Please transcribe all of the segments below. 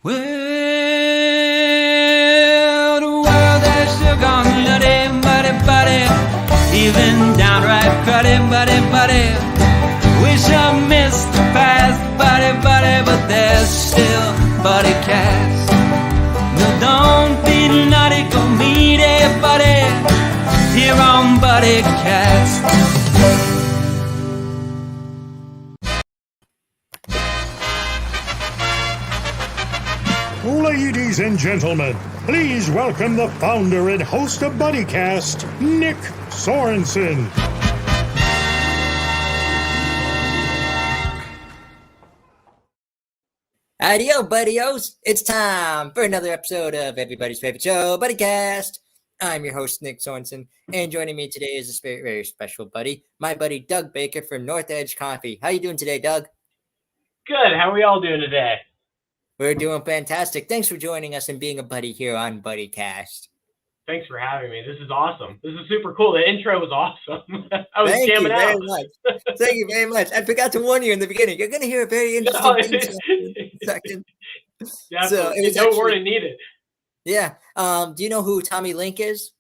Well, the world has sure gone nutty, buddy, even downright cruddy, buddy. Wish I missed the past, buddy, but there's still Buddycast. No, don't be naughty, go meet everybody here on Buddycast. Ladies and gentlemen, please welcome the founder and host of Buddycast, Nick Sorensen. Adio, buddios. It's time for another episode of everybody's favorite show, Buddycast. I'm your host, Nick Sorensen, and joining me today is a very, very special buddy, my buddy Doug Baker from North Edge Coffee. How you doing today, Doug? Good. How are we all doing today? We're doing fantastic. Thanks for joining us and being a buddy here on Buddycast. Thanks for having me. This is awesome. This is super cool. The intro was awesome. I was Thank jamming you out. very much. Thank you very much. I forgot to warn you in the beginning. You're going to hear a very interesting thing in a second. Definitely. So, no warning needed. Yeah. Do you know who Tommy Link is?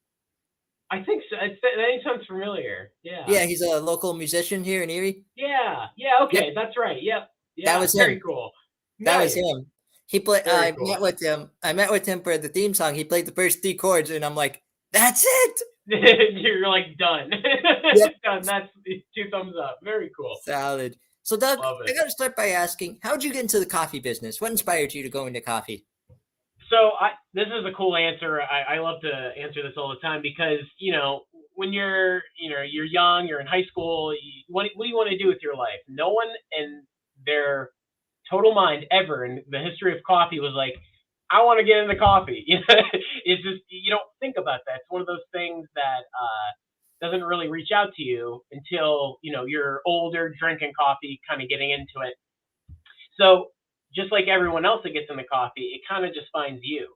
I think so. That sounds familiar. Yeah. Yeah, he's a local musician here in Erie. Yeah. Okay. Yep. That's right. Yep. Yeah, that was very him. Cool. That nice. was him. He played. I cool. met with him. I met with him for the theme song. He played the first 3 chords, and I'm like, "That's it." You're like done. Yep. Done. That's 2 thumbs up. Very cool. Solid. So, Doug, I got to start by asking, how'd you get into the coffee business? What inspired you to go into coffee? So this is a cool answer. I love to answer this all the time because, when you're young, you're in high school, what do you want to do with your life? No one in their total mind ever in the history of coffee was like, I want to get into coffee. It's just, you don't think about that. It's one of those things that doesn't really reach out to you until, you're older, drinking coffee, kind of getting into it. So just like everyone else that gets into coffee, it kind of just finds you.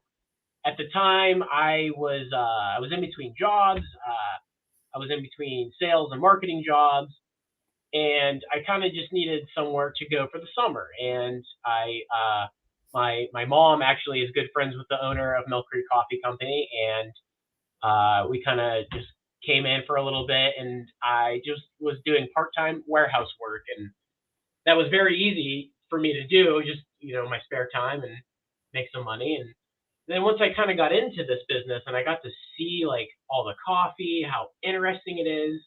At the time, I was in between jobs. I was in between sales and marketing jobs, and I kind of just needed somewhere to go for the summer. And my mom actually is good friends with the owner of Mill Creek Coffee Company, and we kind of just came in for a little bit, and I just was doing part-time warehouse work, and that was very easy for me to do, just my spare time and make some money. And then once I kind of got into this business and I got to see like all the coffee, how interesting it is,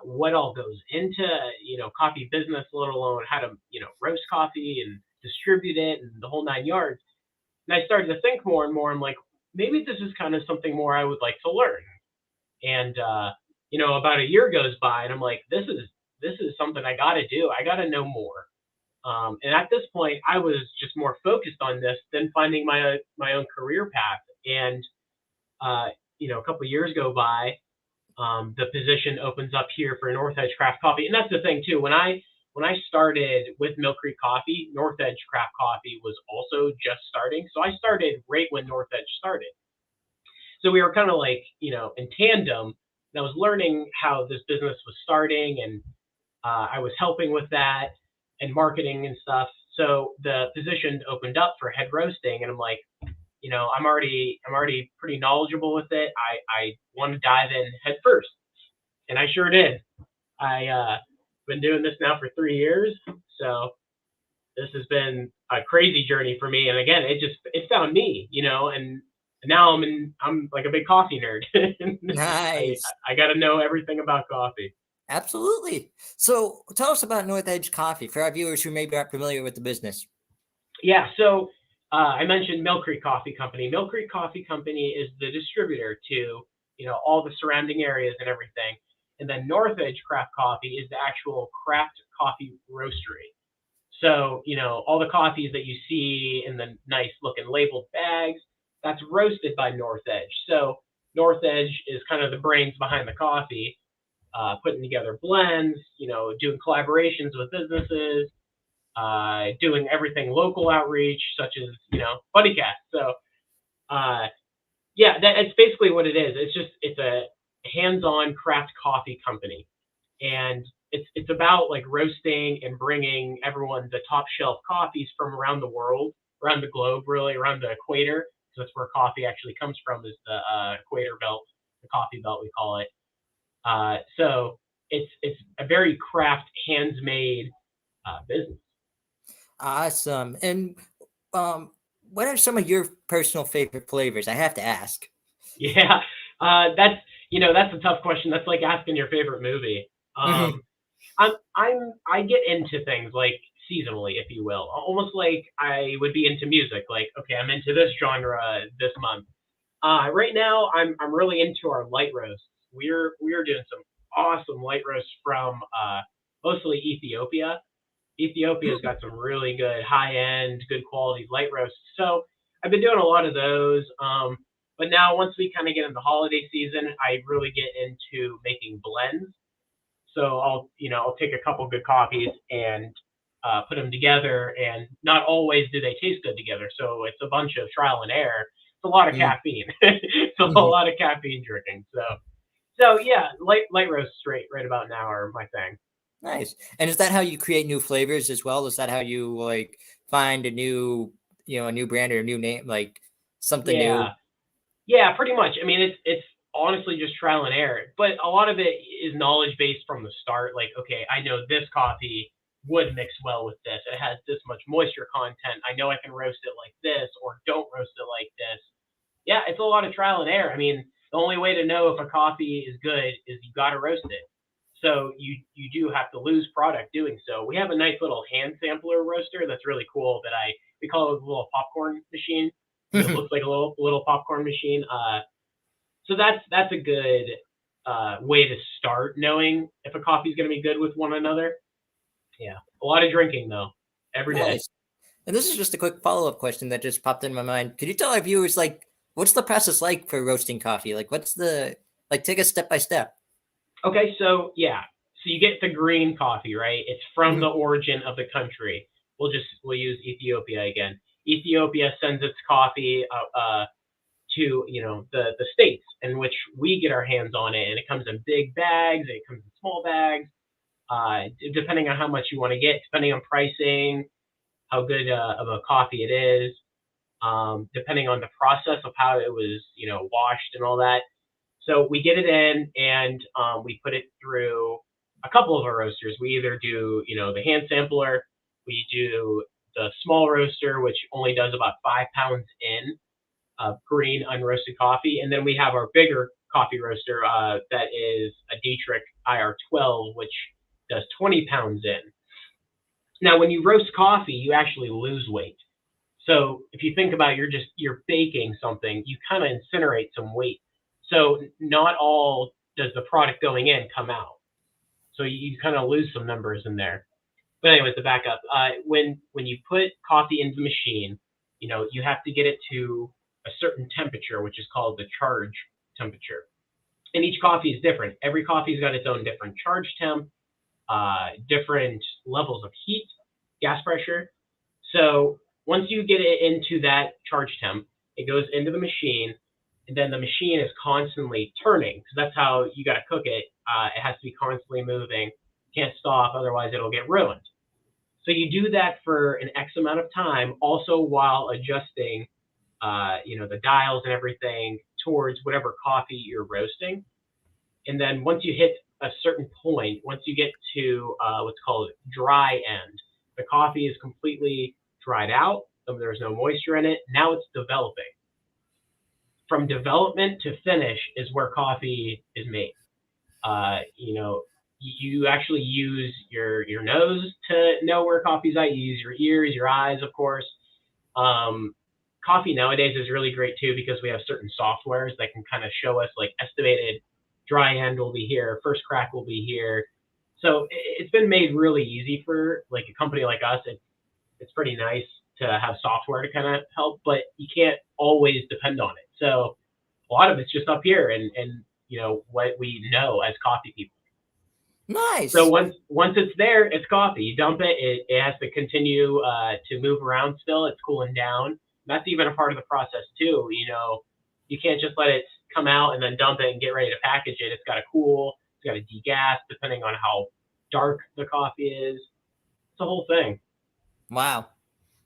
what all goes into coffee business, let alone how to roast coffee and distribute it and the whole 9 yards. And I started to think more and more. I'm like, maybe this is kind of something more I would like to learn. And about a year goes by, and I'm like, this is something I got to do. I got to know more. And at this point, I was just more focused on this than finding my own career path. And a couple of years go by, the position opens up here for North Edge Craft Coffee. And that's the thing too. When I started with Mill Creek Coffee, North Edge Craft Coffee was also just starting. So I started right when North Edge started. So we were kind of like, in tandem. And I was learning how this business was starting, and I was helping with that and marketing and stuff. So the position opened up for head roasting, and I'm like, I'm already pretty knowledgeable with it. I want to dive in head first, and I sure did. I been doing this now for 3 years, so this has been a crazy journey for me. And again, it found me, and now I'm like a big coffee nerd. Nice. I got to know everything about coffee. Absolutely. So tell us about North Edge Coffee for our viewers who maybe aren't familiar with the business. Yeah. So I mentioned Mill Creek Coffee Company. Mill Creek Coffee Company is the distributor to, all the surrounding areas and everything. And then North Edge Craft Coffee is the actual craft coffee roastery. So, all the coffees that you see in the nice looking labeled bags, that's roasted by North Edge. So North Edge is kind of the brains behind the coffee, putting together blends, doing collaborations with businesses, doing everything local outreach, such as, Buddycast. So, that's basically what it is. It's a hands-on craft coffee company. And it's about like roasting and bringing everyone the top shelf coffees from around the world around the globe, really around the equator. So that's where coffee actually comes from, is the equator belt, the coffee belt we call it. So it's a very craft, hands-made business. Awesome. And what are some of your personal favorite flavors? I have to ask. Yeah, that's a tough question. That's like asking your favorite movie. Mhm. I get into things like seasonally, if you will, almost like I would be into music. Like, okay, I'm into this genre this month. Right now, I'm really into our light roasts. We're doing some awesome light roasts from mostly Ethiopia. Ethiopia's got some really good high end, good quality light roasts. So I've been doing a lot of those. But now once we kind of get into holiday season, I really get into making blends. So I'll take a couple good coffees and put them together, and not always do they taste good together. So it's a bunch of trial and error. It's a lot of Mhm. caffeine. It's a Mhm. lot of caffeine drinking. So yeah, light roast right about now are my thing. Nice. And is that how you create new flavors as well? Is that how you like find a new, a new brand or a new name, like something new? Yeah, yeah, pretty much. I mean, it's honestly just trial and error, but a lot of it is knowledge based from the start. Like, okay, I know this coffee would mix well with this. It has this much moisture content. I know I can roast it like this, or don't roast it like this. Yeah, it's a lot of trial and error. I mean, the only way to know if a coffee is good is you got to roast it. So you do have to lose product doing so. We have a nice little hand sampler roaster that's really cool that we call it a little popcorn machine because it looks like a little popcorn machine. So that's a good way to start knowing if a coffee is going to be good with one another. Yeah, a lot of drinking though, every day. Nice. And this is just a quick follow-up question that just popped in my mind. Could you tell our viewers, like, what's the process like for roasting coffee? Like, take us step by step. Okay, so yeah, so you get the green coffee, right? It's from Mhm. the origin of the country. We'll use Ethiopia again. Ethiopia sends its coffee to the states in which we get our hands on it, and it comes in big bags, and it comes in small bags, depending on how much you want to get, depending on pricing, how good of a coffee it is, depending on the process of how it was washed and all that. So we get it in, and we put it through a couple of our roasters. We either do, the hand sampler, we do the small roaster, which only does about 5 pounds in of green unroasted coffee, and then we have our bigger coffee roaster that is a Dietrich IR12, which does 20 pounds in. Now, when you roast coffee, you actually lose weight. So if you think about you're baking something, you kind of incinerate some weight. So not all does the product going in come out. So you kind of lose some numbers in there. But anyways, to back up, when you put coffee into the machine, you have to get it to a certain temperature, which is called the charge temperature. And each coffee is different. Every coffee's got its own different charge temp, different levels of heat, gas pressure. So once you get it into that charge temp, it goes into the machine, and then the machine is constantly turning because that's how you got to cook it. It has to be constantly moving, can't stop, otherwise it'll get ruined. So you do that for an X amount of time, also while adjusting, the dials and everything towards whatever coffee you're roasting. And then once you hit a certain point, once you get to what's called dry end, the coffee is completely dried out. So there's no moisture in it. Now it's developing. From development to finish is where coffee is made. You actually use your nose to know where coffee's at. You use your ears, your eyes, of course. Coffee nowadays is really great too because we have certain softwares that can kind of show us like estimated dry end will be here, first crack will be here. So it's been made really easy for like a company like us. It's pretty nice to have software to kind of help, but you can't always depend on it. So a lot of it's just up here and what we know as coffee people. So Nice. once it's there, it's coffee. You dump it. It has to continue to move around still. It's cooling down. That's even a part of the process too. You can't just let it come out and then dump it and get ready to package it. It's got to cool. It's got to degas depending on how dark the coffee is. It's a whole thing. Wow.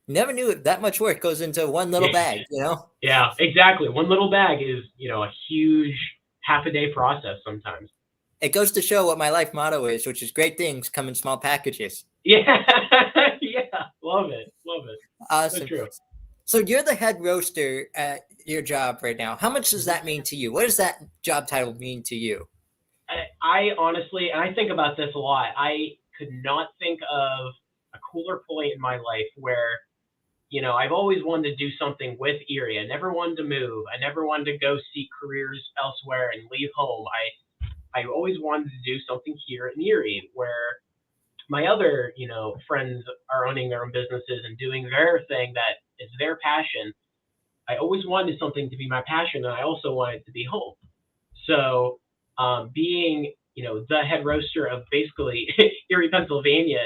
Never knew that much work goes into one little Yeah, bag, you know? yeah, exactly. One little bag is, a huge half a day process sometimes. It goes to show what my life motto is, which is great things come in small packages. Yeah, yeah, love it, love it. So Awesome. true. So you're the head roaster at your job right now. How much does Mhm. that mean to you? What does that job title mean to you? I honestly, and I think about this a lot. I could not think of a cooler point in my life where, I've always wanted to do something with Erie. I never wanted to move. I never wanted to go seek careers elsewhere and leave home. I always wanted to do something here in Erie where my other, friends are owning their own businesses and doing their thing that is their passion. I always wanted something to be my passion, and I also wanted to be home. So, being the head roaster of basically Erie, Pennsylvania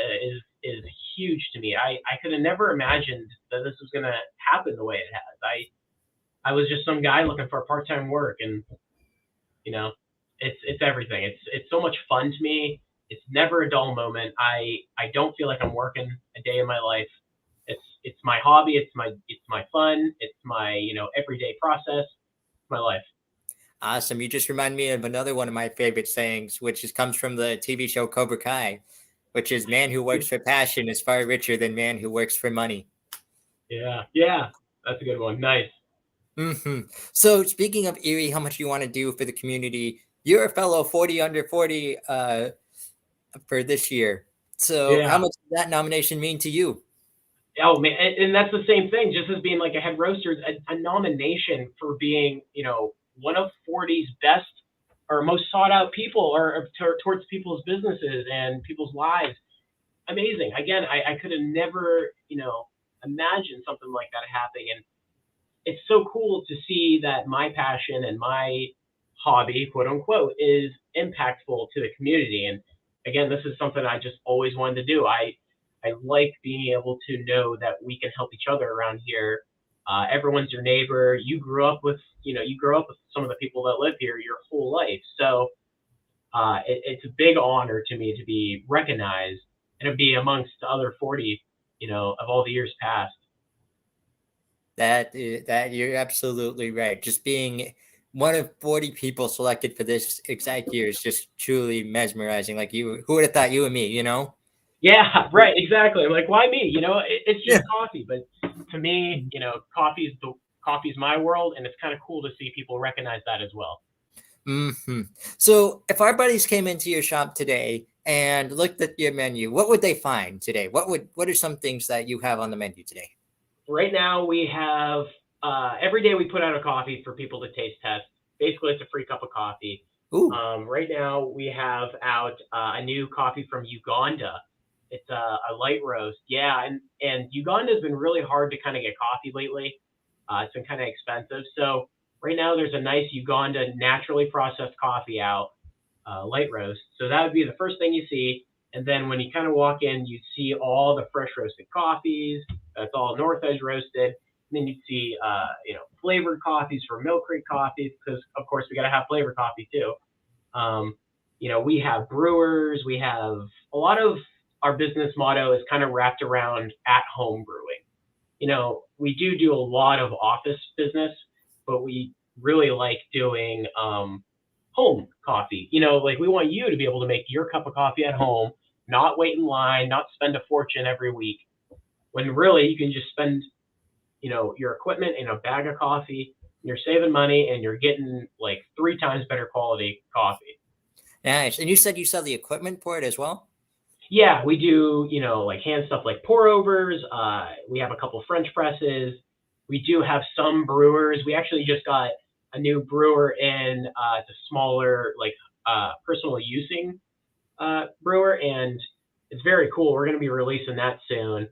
is huge to me. I could have never imagined that this was going to happen the way it has. I was just some guy looking for part time work, and you know, it's everything. It's so much fun to me. It's never a dull moment. I don't feel like I'm working a day in my life. It's my hobby. It's my fun. It's my everyday process. It's my life. Awesome. You just remind me of another one of my favorite sayings, which comes from the TV show Cobra Kai, which is man who works for passion is far richer than man who works for money. Yeah, yeah, that's a good one. Nice. So speaking of Erie, how much you want to do for the community, you're a fellow 40 under 40 for this year. So how Yeah. much does that nomination mean to you? Oh man, and that's the same thing. Just as being like a head roaster, a nomination for being, one of 40's best or most sought out people, or towards people's businesses and people's lives. Amazing. Again, I could have never, imagined something like that happening, and it's so cool to see that my passion and my hobby, quote unquote, is impactful to the community. And again, this is something I just always wanted to do. I like being able to know that we can help each other around here. Everyone's your neighbor. You grow up with some of the people that live here your whole life. So it's a big honor to me to be recognized and to be amongst the other 40, of all the years past. That you're absolutely right. Just being one of 40 people selected for this exact year is just truly mesmerizing. Like you, who would have thought you and me, you know? Yeah, right, exactly. I'm like, why me? It's Yeah. just coffee, but to me, coffee's my world, and it's kind of cool to see people recognize that as well. So if our buddies came into your shop today and looked at your menu, what would they find today? What are some things that you have on the menu today? Right now, we have every day we put out a coffee for people to taste test. Basically, it's a free cup of coffee. Ooh, Right now, we have out a new coffee from Uganda. It's a light roast. Yeah, and Uganda's been really hard to kind of get coffee lately. It's been kind of expensive. So right now, there's a nice Uganda naturally processed coffee out, light roast. So that would be the first thing you see. And then when you kind of walk in, you see all the fresh roasted coffees. That's all North Edge roasted. And then you'd see, flavored coffees for Mill Creek coffees, because of course we got to have flavored coffee too. Um, we have brewers. We have a lot of our business motto is kind of wrapped around at home brewing. We do a lot of office business, but we really like doing home coffee. Like we want you to be able to make your cup of coffee at home, not wait in line, not spend a fortune every week. When really you can just spend, your equipment in a bag of coffee. You're saving money and you're getting like 3 times better quality coffee. nice. And you said you sell the equipment for it as well? Yeah, we do, like hand stuff like pour overs. We have a couple French presses. We do have some brewers. We actually just got a new brewer in. It's a smaller, like personal using brewer, and it's very cool. We're going to be releasing that soon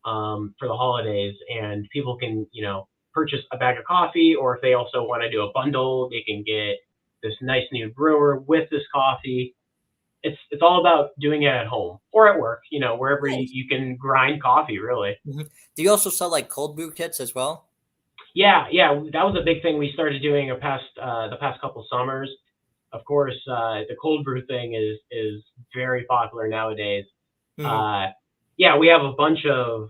for the holidays, and people can, purchase a bag of coffee, or if they also want to do a bundle, they can get this nice new brewer with this coffee. It's all about doing it at home or at work, wherever Nice. you can grind coffee, really. Mhm. Do you also sell like cold brew kits as well? Yeah, yeah, that was a big thing we started doing the past couple summers. Of course, the cold brew thing is very popular nowadays. Mhm. Uh, yeah, we have a bunch of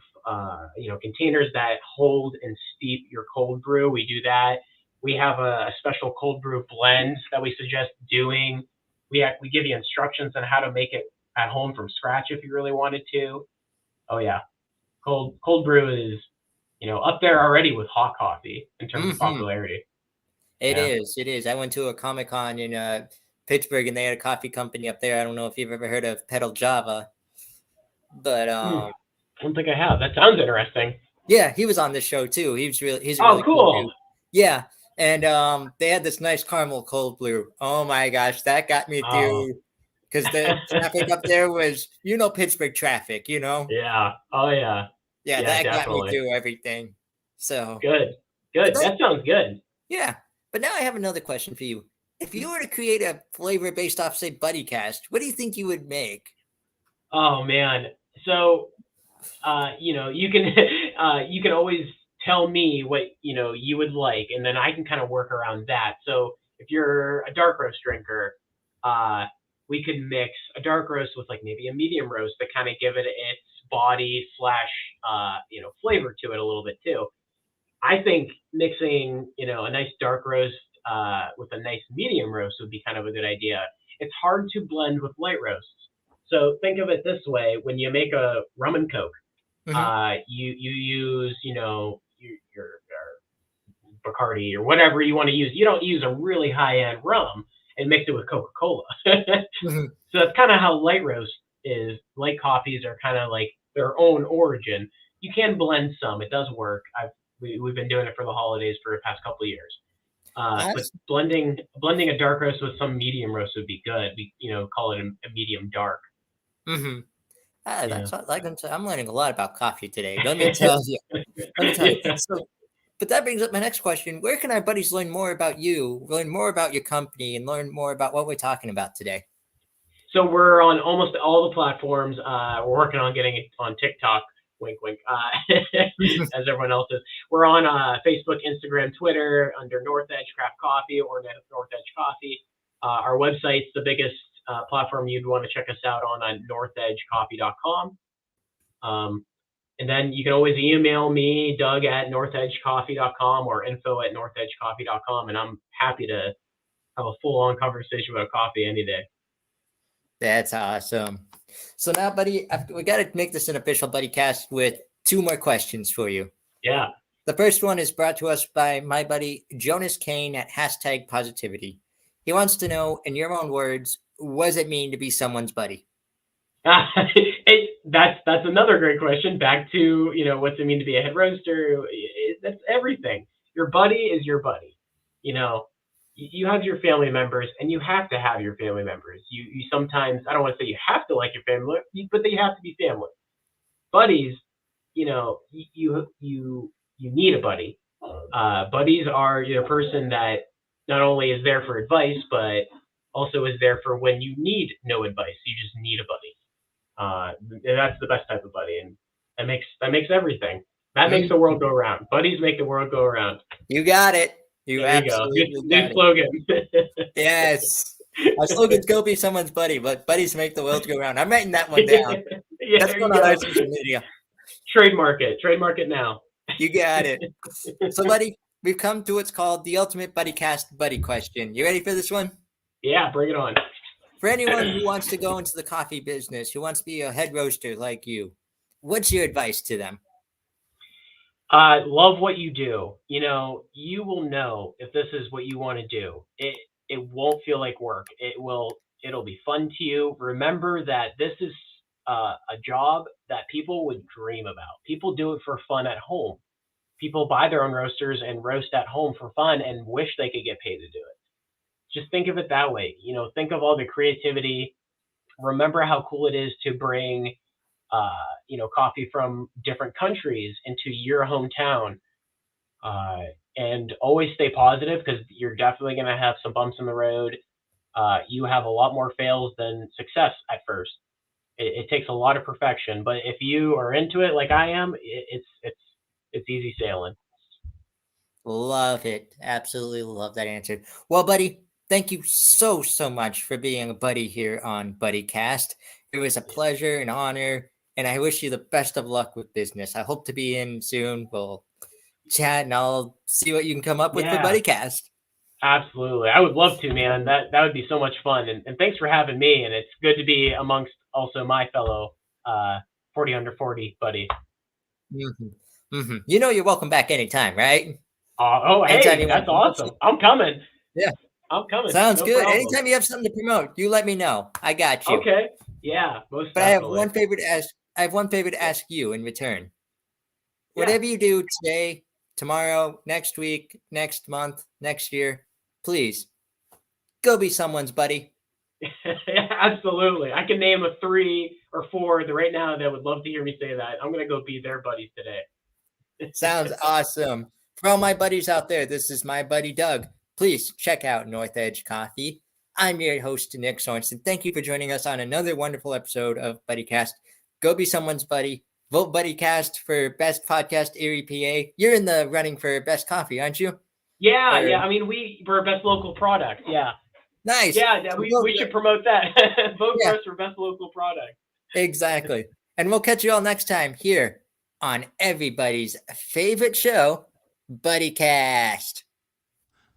containers that hold and steep your cold brew. We do that. We have a special cold brew blend that we suggest doing. We give you instructions on how to make it at home from scratch if you really wanted to. Oh yeah, cold brew is up there already with hot coffee in terms of popularity. It is. I went to a Comic-Con in Pittsburgh, and they had a coffee company up there. I don't know if you've ever heard of Pedal Java, but I don't think I have. That sounds interesting. Yeah, he was on this show too. He's a really cool. Cool dude. Yeah, and they had this nice caramel cold brew. Oh my gosh, that got me through, because the traffic up there was, Pittsburgh traffic, Yeah. Oh yeah. Yeah, that definitely got me through everything. So good. That sounds good. Yeah, but now I have another question for you. If you were to create a flavor based off, say, Buddycast, what do you think you would make? Oh man, so you can always tell me what you would like, and then I can kind of work around that. So if you're a dark roast drinker, we could mix a dark roast with like maybe a medium roast to kind of give it its body / flavor to it a little bit too. I think mixing a nice dark roast with a nice medium roast would be kind of a good idea. It's hard to blend with light roasts. So think of it this way: when you make a rum and coke, you use your Bacardi or whatever you want to use. You don't use a really high end rum and mix it with Coca-Cola. So that's kind of how light roast is. Light coffees are kind of like their own origin. You can blend some; it does work. We've been doing it for the holidays for the past couple of years. But blending a dark roast with some medium roast would be good. We call it a medium dark. That's I'm learning a lot about coffee today. Let me tell you. So, but that brings up my next question: where can our buddies learn more about you, learn more about your company, and learn more about what we're talking about today? So we're on almost all the platforms. We're working on getting it on TikTok. Wink, wink. As everyone else is. We're on Facebook, Instagram, Twitter under North Edge Craft Coffee or North Edge Coffee. Our website's the biggest platform you'd want to check us out on northedgecoffee.com. And then you can always email me, Doug, at northedgecoffee.com or info@northedgecoffee.com. And I'm happy to have a full-on conversation about coffee any day. That's awesome. So now, buddy, we got to make this an official Buddycast with 2 more questions for you. Yeah. The first one is brought to us by my buddy Jonas Kane at #Positivity. He wants to know, in your own words, what does it mean to be someone's buddy? That's another great question. Back to what's it mean to be a head roaster? That's everything. Your buddy is your buddy. You have your family members, and you have to have your family members. You sometimes, I don't want to say you have to like your family, but they have to be family. Buddies, you need a buddy. Buddies are the person that not only is there for advice, but also is there for when you need no advice. You just need a buddy. That's the best type of buddy, and that makes everything. That makes the world go around. Buddies make the world go around. You got it. There you go. Good slogan. Yes. Our slogan's go be someone's buddy, but buddies make the world go round. I'm writing that one down. That's going on our social media. Trademark it now. You got it. So, buddy, we've come to what's called the ultimate Buddycast buddy question. You ready for this one? Yeah, bring it on. For anyone who wants to go into the coffee business, who wants to be a head roaster like you, what's your advice to them? Love what you do. You will know if this is what you want to do. It won't feel like work. It'll be fun to you. Remember that this is a job that people would dream about. People do it for fun at home. People buy their own roasters and roast at home for fun and wish they could get paid to do it. Just think of it that way. Think of all the creativity. Remember how cool it is to bring coffee from different countries into your hometown, and always stay positive, because you're definitely going to have some bumps in the road. You have a lot more fails than success at first. It takes a lot of perfection, but if you are into it like I am, it's easy sailing. Love it. Absolutely love that answer. Well, buddy, thank you so much for being a buddy here on Buddycast. It was a pleasure and honor. and I wish you the best of luck with business. I hope to be in soon. We'll chat, and I'll see what you can come up with for Buddycast. Absolutely. I would love to, man. That would be so much fun. And thanks for having me. And it's good to be amongst also my fellow 40 under 40 buddy. You know you're welcome back anytime, right? Hey, that's awesome. I'm coming. Yeah. I'm coming. Sounds good. Problem. Anytime you have something to promote, you let me know. I got you. Okay. Yeah, most but definitely. I have one favor to ask you in return. Whatever you do today, tomorrow, next week, next month, next year, please go be someone's buddy. Absolutely. I can name a 3 or 4 right now that would love to hear me say that. I'm going to go be their buddies today. Sounds awesome. For all my buddies out there, this is my buddy Doug. Please check out North Edge Coffee. I'm your host, Nick Sorensen. Thank you for joining us on another wonderful episode of Buddycast. Go be someone's buddy. Vote Buddycast for Best Podcast Erie, PA. You're in the running for Best Coffee, aren't you? Yeah. I mean, we're Best Local Product. Yeah. Nice. Yeah, we should promote that. Vote for us for Best Local Product. Exactly. And we'll catch you all next time here on everybody's favorite show, Buddycast.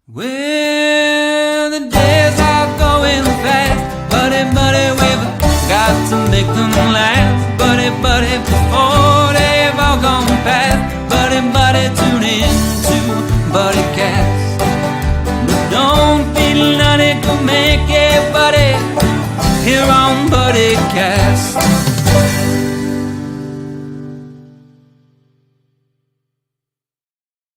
Well, the days are going fast, buddy, we've got to make them last, buddy, before they've all gone past, buddy, tune in to Buddycast. But don't feel none, go make it, buddy, here on Buddycast.